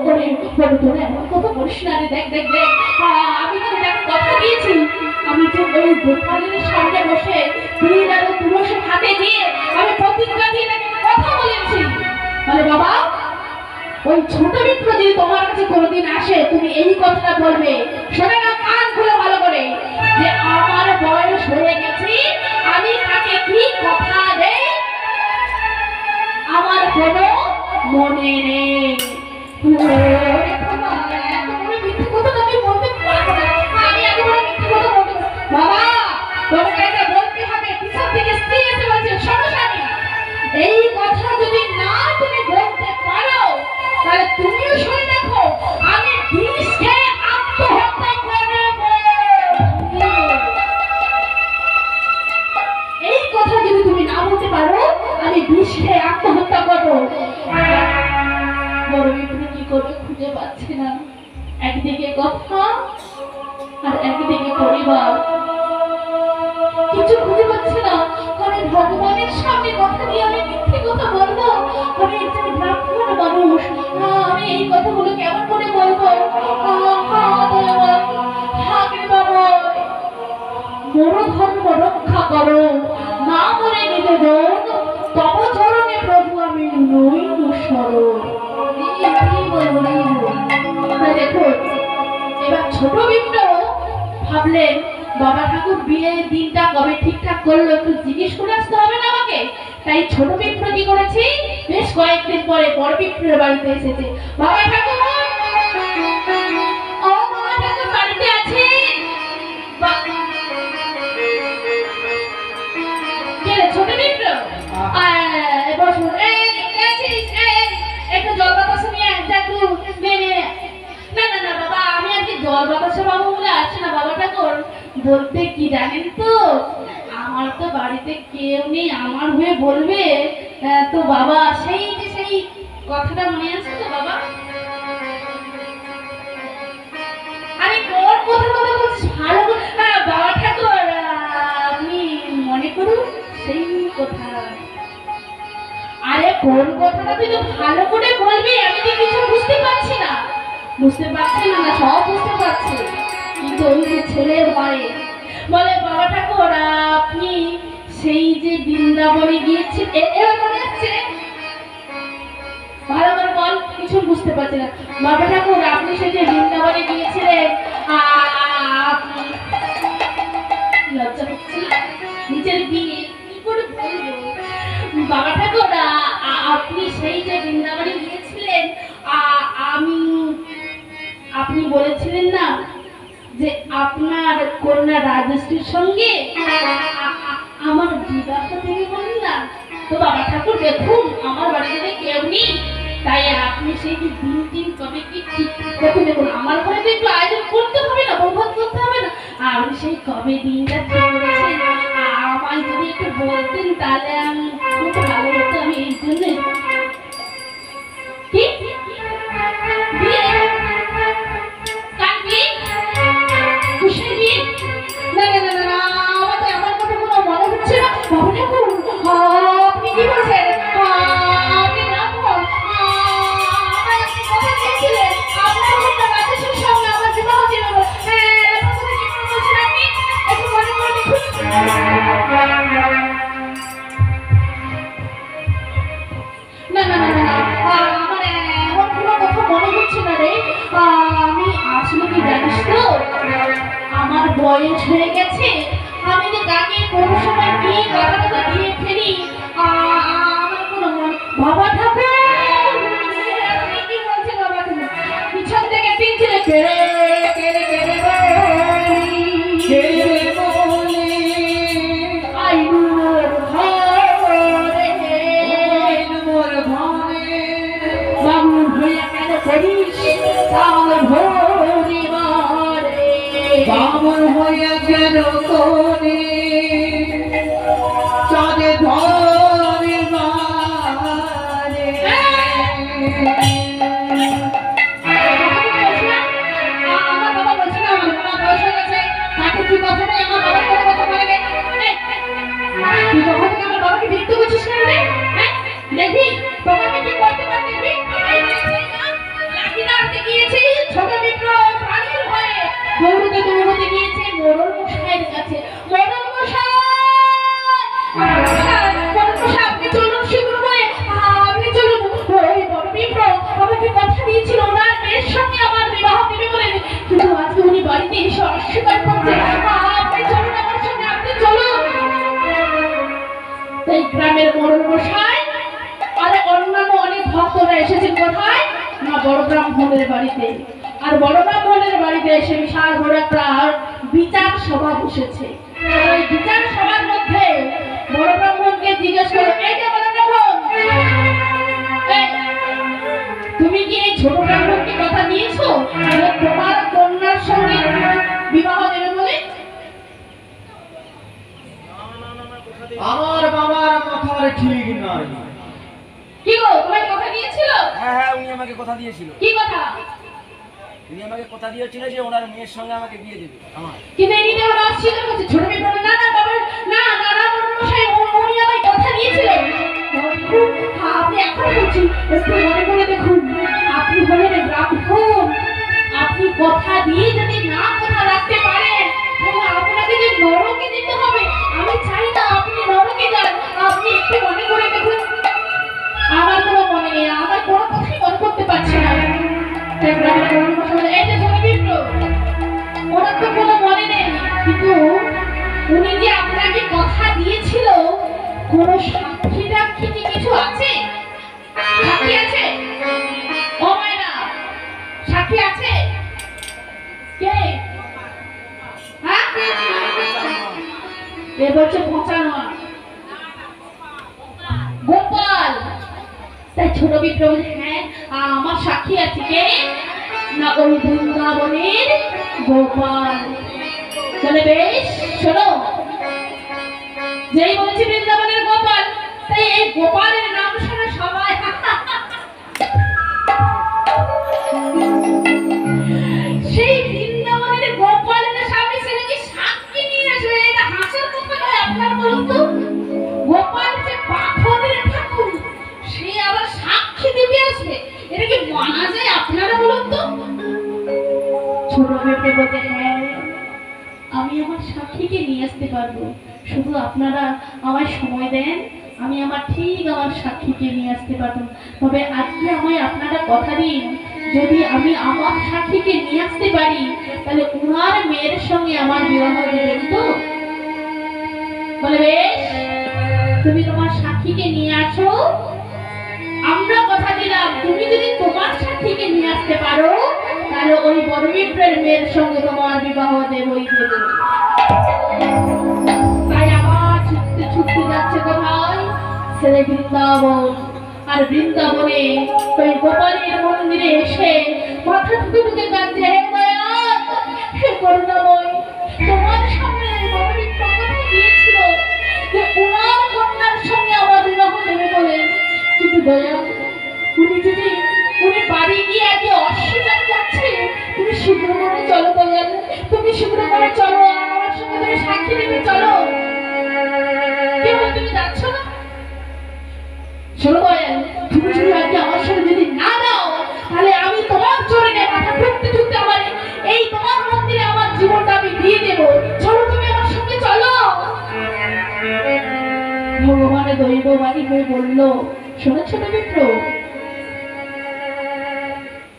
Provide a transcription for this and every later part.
ওরে বড় তোরা এমন কথা বলিস না রে। দেখ দেখ দেখ, আমি তো এটা কথা দিয়েছি, আমি যে ওই গোপালের সামনে বসে দিন আর তুলসী হাতে দিয়ে আমি প্রতিজ্ঞা দিয়ে তাকে কথা বলেছি। বলে বাবা, ওই ছোট মিত্র যদি তোমার কাছে কোনোদিন আসে, তুমি এই কথাটা বলবে, শোনে না কান খুলে ভালো করে, যে আমার বয়স হয়ে গেছে, আমি তাকে কি কথা দেই আমার কোনো মনে নেই। বাবা তোমাকে এটা বলতে হবে, পিছন থেকে স্ত্রী এসে বলছে সমস্যা নেই, এই কথা যদি না তুমি বলতে পারো তাহলে তুমিও শুনে দেখো, আমি বিষ খেয়ে আত্মহত্যা করব। এই কথা যদি তুমি না বলতে পারো, আমি বিষ খেয়ে আত্মহত্যা করব। বড় বিপদে কি করবে খুঁজে পাচ্ছি না, একদিকে কথা আর একদিকে পরিবার, কিছু খুঁজে পাচ্ছি না। আমি ভগবানের সামনে কথা দিয়ে আমি মিথ্যে কথা বলবো? আমি একজন ব্রাহ্মণ মানুষ, আমি এই কথাগুলো কেমন করে বলবো? মোর ধর্ম রক্ষা করো, না মরে নিবেদন, তব চরণে প্রভু আমি নই শরণ। দেখো এবার ছোট বিপ্র ভাবলেন, বাবা ঠাকুর বিয়ের দিনটা কবে ঠিকঠাক করলো একটু জিজ্ঞেস করে আসতে হবে না আমাকে। তাই ছোট বিপ্র কি করেছি, বেশ কয়েকদিন পরে বড় বিপ্রের বাড়িতে এসেছে। বাবা ঠাকুর, ও বাবা ঠাকুর বাড়িতে আছে? ছোট বিপ্র বসুন, একটু জল বাতাস নিয়ে একটু না না না বাবা, আমি আজকে জল বাতাসে পাবো বলে আসছে না। বাবা ঠাকুর বলতে কি জানেন তো, আমার তো বাড়িতে কেউ নেই, আমার হয়ে বলবে তো বাবা, সেই যে সেই কথাটা মনে আছে তো বাবা? আরে কোন কথার কথা বলছিস ভালো করে? বাবা ঠাকুর আপনি মনে করুন সেই কথা। আরে কোন কথাটা তুই তো ভালো করে বলবি, আমি তো কিছু বুঝতে পারছি না। বুঝতে পারছি না, সব বুঝতে পারছি, কিন্তু ওই যে ছেলে ভয়ে বলে, বাবা ঠাকুর আপনি সেই যে বৃন্দাবনে গিয়েছেন, এবার মনে হচ্ছে ভালো করে বল, কিছু বুঝতে পারছি না। বাবা ঠাকুর আপনি সেই যে বৃন্দাবনে গিয়েছিলেন, লজ্জা হচ্ছে নিজের বিয়ে কি করে বলবো? বাবা ঠাকুর আপনি সেই যে বৃন্দাবনে গিয়েছিলেন, আপনি বলেছিলেন না যে আপনার কন্যা রাজশ্রীর সঙ্গে আমার বিবাহ থেকে বলেন না তো। বাবা ঠাকুর দেখুন আমার বাড়িতে কেউ নেই, তাই আপনি সেই যে দিন কবে কি ঠিক দেখুন, দেখুন আমার ঘরে তো একটু আয়োজন করতে হবে না, বৌভাত করতে হবে না, আপনি সেই কবে দিনটা ঠিক করেছেন আমায় যদি একটু বলতেন তাহলে আমি খুব ভালো হতো। আমি এই জন্য ঠিক বিয়ে কাটবি খুশি বিয়ে। না না না না, আমার কথা কোনো মনে হচ্ছে না। বাবা ঠাকুর আপনি কি বলছেন? আপনি ব্রাহ্মণ, কথা চেয়েছিলেন আপনার কথা রাজেশের সঙ্গে আমার বিবাহ দিল। আপনি একটু মনে করে দেখুন। না না না না, আমার এমন কোনো কথা মনে হচ্ছে না রে। আমি আসলে কি জানিস তো, আমার বয়স হয়ে গেছে, আমি যে কাকে কোন সময় কি কথাটা দিয়ে ফেলি আমার কোনো বাবা ঠাকুর কি বলছে? বাবা ঠাকুর পিছন থেকে পিছনে কেড়ে কেড়ে কেড়ে বামন হইয়া কেন করে চাঁদে ধরে মারে। আমার বাবা বলছে না আমার বাবা বয়স হয়ে গেছে, তাকে তুই কথা নেই, আমার বাবার কোনো কথা বলে নে। তুই যখন থেকে আমার বাবাকে বিরক্ত করছিস কেন রে? দেখি তোমাকে কি করতে পারবি? বড় ব্রাহ্মণের বাড়িতে, আর বড় ব্রাহ্মণের বাড়িতে এসে বিশাল বড় একটা বিচার সভা বসেছে। আর ওই বিচার সভার মধ্যে বড় ব্রাহ্মণকে জিজ্ঞেস করো, এই যে বড় ব্রাহ্মণ, এই, তুমি কি এই ছোট ব্রাহ্মণকে কথা দিয়েছো যে তোমার কন্যার সঙ্গে বিবাহ দেবে বলে? আমার বাবার কথার ঠিক নাই। কি গো, তোমায় কথা দিয়েছিল? হ্যাঁ হ্যাঁ, উনি আমাকে কথা দিয়েছিল। কি কথা? উনি আমাকে কথা দিয়েছিল যে ওনার মেয়ের সঙ্গে আমাকে বিয়ে দেবে আমার। কিন্তু এই নিয়ে ওরা অস্বীকার করছে। ছোট মেয়ে বলে, না না বাবা, না না না মশাই, উনি আমায় কথা দিয়েছিলেন। আপনি এখন বলছি, একটু মনে করে দেখুন, আপনি হলেন ব্রাহ্মণ, আপনি কথা দিয়ে যদি না কথা রাখতে পারেন তাহলে আপনাকে যে নরকে যেতে হবে। আমি চাই না আপনি নরকে যান। আপনি একটু মনে করে দেখুন। আমার কোনো মনে নেই, আমার কোনো কথাই মনে করতে পারছি না। এই যে ছোট বিপ্র, ওনার তো কোনো মনে নেই, কিন্তু উনি যে আপনাকে কথা দিয়েছিল, কোনো সাক্ষী টাক্ষী কি কিছু আছে? সাক্ষী আছে? ও মায়না, সাক্ষী আছে? কে? হ্যাঁ, এ বলছে পচানো গোপাল। তাই ছোট বিপ্র বলছে, হ্যাঁ আমার সাক্ষী আছে। কে? না ওই বৃন্দাবনের গোপাল। তাহলে বেশ শোনো, যেই বলছি বৃন্দাবনের গোপাল, তাই এই গোপালের নাম শুনে সবাই সেই বৃন্দাবনের গোপালের সামনে সে নাকি সাক্ষী নিয়ে আসবে। এটা হাসার কথা নয়। আপনার বলুন তো, গোপাল যে পাথরের ঠাকুর, সে আবার সাক্ষী দিতে আসবে, এটা কি মানা যায়? আপনারা বলুন তো। ছোট মেয়েকে বলতে, হ্যাঁ আমি আমার সাক্ষীকে নিয়ে আসতে পারবো, শুধু আপনারা আমায় সময় দেন, আমি আমার সাক্ষীকে নিয়ে আসতে পারবো। তবে আজকে আমায় আপনারা কথা দিন, যদি আমি আমার সাক্ষীকে নিয়ে আসতে পারি তাহলে উনার মেয়ের সঙ্গে আমার বিবাহ দেবেন তো? বলে বেশ, তুমি তোমার সাক্ষীকে নিয়ে আসো, আমরা কথা দিলাম তুমি যদি তোমার সাথীকে নিয়ে আসতে পারো তাহলে ওই বড় বিপ্রের মেয়ের সঙ্গে তোমার বিবাহ দেবই দেব। তাই আবার ছুটতে ছুটতে যাচ্ছে কোথায়? ছেলে বৃন্দাবন। আর বৃন্দাবনে ওই গোপালের মন্দিরে এসে মাথা ঠুকে ঠুকে কাঁদছে, হে দয়াল, হে করুণাময়, তোমার সামনে বড় বিপ্র কথা দিয়েছিল যে উনার কন্যার সঙ্গে আমার বিবাহ দেবে বলে, কিন্তু দয়াল উনি বাড়ি গিয়ে আগে অস্বীকার করছে। তুমি শীঘ্র করে চলো দয়াল, তুমি শীঘ্র করে চলো, আমার সঙ্গে তুমি সাক্ষী দেবে, চলো। কেউ তুমি যাচ্ছ না? শোনো দয়াল, তুমি যদি আজকে আমার সঙ্গে যদি না দাও তাহলে আমি তোমার চরণে মাথা ঠুকতে ঠুকতে আমার এই তোমার মন্দিরে আমার জীবনটা আমি দিয়ে দেবো। চলো, তুমি আমার সঙ্গে চলো। ভগবানের দৈববাণী হয়ে বলল, শোনো ছোট বিপ্র,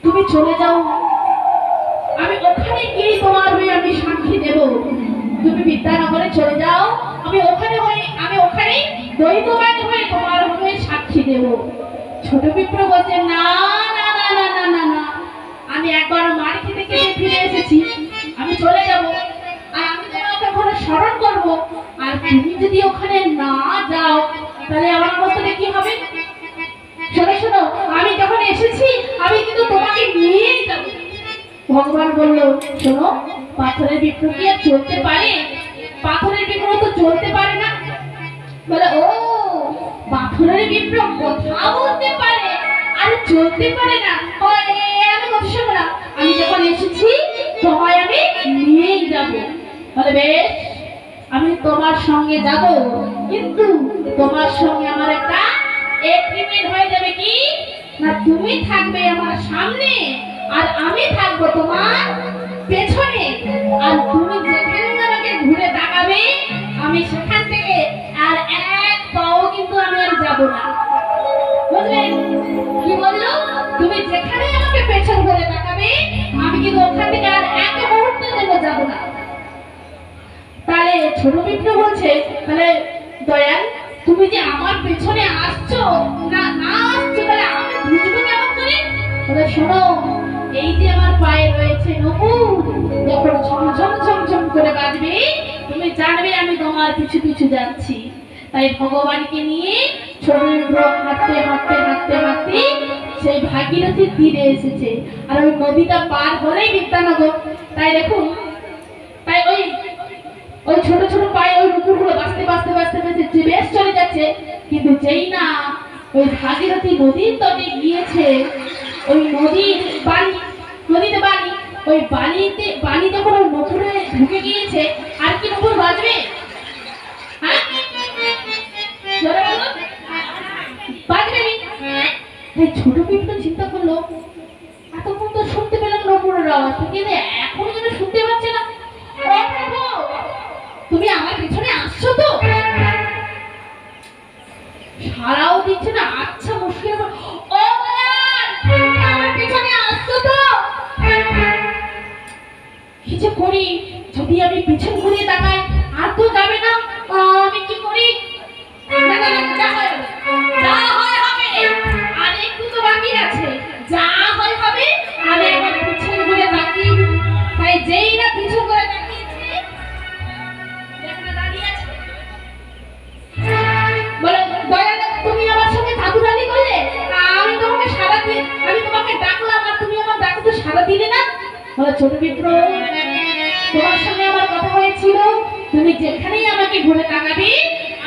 তুমি চলে যাও, আমি ওখানে গিয়ে তোমার হয়ে আমি সাক্ষী দেব। তুমি বিদ্যানগরে চলে যাও, আমি ওখানে দৈববাণী হয়ে তোমার হয়ে সাক্ষী দেব। ছোট বিপ্র বলছে, না না না না না না না, আমি একবার মার খেতে খেতে ফিরে এসেছি, আমি চলে যাব, আর আমি তোমাকে ওখানে স্মরণ করব, আর তুমি যদি ওখানে না যাও তাহলে আমার অবস্থাটা কি হবে? শোনো শোনো, আমি যখন এসেছি আমি কিন্তু তোমাকে নিয়েই যাব। ভগবান বলল, শোনো, পাথরের বিপ্র কি আর চলতে পারে? পাথরের বিপ্র তো চলতে পারে না। বলে, ও, পাথরের বিপ্র কথা বলতে পারে আর চলতে পারে না? আমি কথা শোনো না, আমি যখন এসেছি তোমায় আমি নিয়েই যাব। বলে বেশ, আমি তোমার সঙ্গে যাব, কিন্তু তোমার সঙ্গে আমার একটা এগ্রিমেন্ট হয়ে যাবে। কি না, তুমি থাকবে আমার সামনে আর আমি থাকবো তোমার পেছনে, আর তুমি যেখানে আমাকে ঘুরে তাকাবে আমি সেখান থেকে আর এক পাও কিন্তু আমি আর যাব না। বুঝলেন কি বললো? তুমি যেখানে আমাকে পেছন ঘুরে তাকাবে আমি কিন্তু ওখান থেকে আর এক মুহূর্তের জন্য যাব না। তাহলে ছোট বিপ্র বলছে, তাহলে দয়াল, তুমি যে আমার পেছনে আসছো না না আসছো, তাহলে আমি বুঝবো কেমন করে? বলে শোনো, এই যে আমার পায়ে রয়েছে নপুর, যখন ঝমঝম ঝমঝম করে বাজবে তুমি জানবে আমি তোমার পিছু পিছু যাচ্ছি। তাই ভগবানকে নিয়ে ছোট হাঁটতে হাঁটতে হাঁটতে হাঁটতে সেই ভাগীরথীর তীরে এসেছে। আর ওই নদীটা পার হলেই বিদ্যানগর। তাই দেখুন, তাই ওই ওই ছোট ছোট পায়ে ওই নুপুরগুলো বাঁচতে বাঁচতে বাঁচতে বাঁচতে যে বেশ চলে যাচ্ছে, কিন্তু যেই না ওই ভাগীরথী নদীর তটে গিয়েছে, ওই নদীর বালি, নদীতে বালি, ওই বালি যখন ওই নুপুরে ঢুকে গিয়েছে, আর কি নুপুর বাজবে? হ্যাঁ, জোরে বলুন, বাজবে নি? তাই ছোট পিঁপড়া চিন্তা করলো, এতক্ষণ তো শুনতে পেলাম নুপুরের আওয়াজ, কিন্তু এখন যেন শুনতে পাচ্ছে না। ও প্রভু, তুমি আমার পিছনে আসছো তো? সারাও দিচ্ছে না। আচ্ছা মুশকিল, ও দয়াল, তুমি আমার পিছনে আসছো তো? কি যে করি, যদি আমি পিছন ঘুরিয়ে তাকাই আর তো যাবে না, আমি কি করি? না না না, যা হয় হবে, যা হয় হবে, আর একটু তো বাকি আছে, যা হয় হবে। আমি একবার পিছন ঘুরে তাকিয়ে, তাই যেই না পিছন ঘুরে তাকিয়েছে, একটা দাঁড়িয়ে আছে। বলে দয়াল, তুমি আমার সঙ্গে চাতুরানি করলে, আমি তোমাকে সাড়া দিয়ে, আমি তোমাকে ডাকলাম আর তুমি আমার ডাকে তো সাড়া দিলে না। বলে ছোট পিঁপড়, তোমার সঙ্গে আমার কথা হয়েছিল, তুমি যেখানেই আমাকে ঘুরে তাকাবে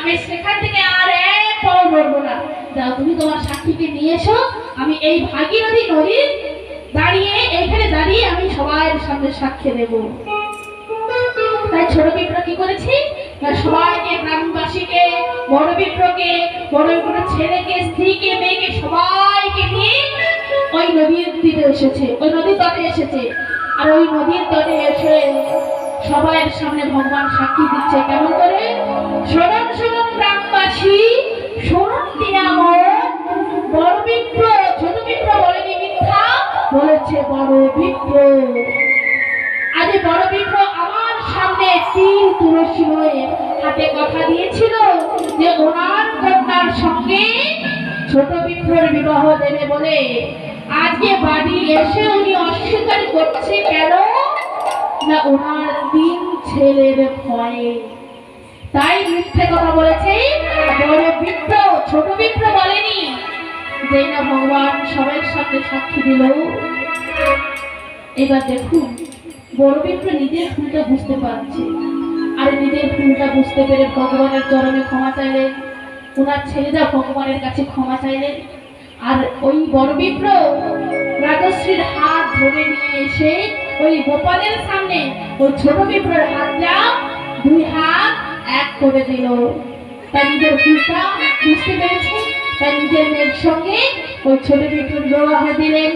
আমি সেখান থেকে আর এক পাও নড়বো না। যাও, তুমি তোমার সাক্ষীকে নিয়ে এসো, আমি এই ভাগীরথী নদীর দাঁড়িয়ে, এইখানে দাঁড়িয়ে আমি সবার সামনে সাক্ষী দেব। তাই ছোট পিঁপড়া কি করেছি, সবাইকে, গ্রামবাসীকে, বড় পিঁপড়াকে, বড় পিঁপড়ার ছেলেকে, স্ত্রীকে, মেয়েকে, সবাইকে নিয়ে ওই নদীর তীরে এসেছে, ওই নদীর তটে এসেছে। আর ওই নদীর তটে এসে সবার সামনে ভগবান সাক্ষী দিচ্ছে। কেমন করে? শোনন শোনন গ্রামবাসী, শোনন দিনাময়, বড় পিঁপড়া, ছোট পিঁপড়া বলেনি মিথ্যা, বলেছে বড় পিঁপড়া। আজ বড় পিঁপড়া আমার সামনে তিন তুলসী হয়ে হাতে কথা দিয়েছিল যে ওনার কন্যার সঙ্গে ছোট পিঁপড়ার বিবাহ দেবে বলে। আজকে বাড়ি এসে উনি অস্বীকার করছে কেন? না ওনার তিন ছেলের ভয়ে। তাই মিথ্যে কথা বলেছে বড় পিঁপড়া, ছোট পিঁপড়া বলেনি। যেই না ভগবান সবার সামনে সাক্ষী দিল। এবার দেখুন, বড় পিঁপড়া নিজের ভুলটা বুঝতে পারছে, আর নিজের ভুলটা বুঝতে পেরে ভগবানের চরণে ক্ষমা চাইলেন। ওনার ছেলেরা ভগবানের কাছে ক্ষমা চাইলেন। আর ওই বড় পিঁপড়া রাজশ্রীর হাত ধরে নিয়ে এসে ওই গোপালের সামনে ওই ছোট পিঁপড়ার হাতটা দুই হাত এক করে দিল। তাই নিজের ভুলটা বুঝতে পেরেছে, তাই নিজের মেয়ের সঙ্গে ওই ছোট পিঁপড়ার বিবাহ দিলেন।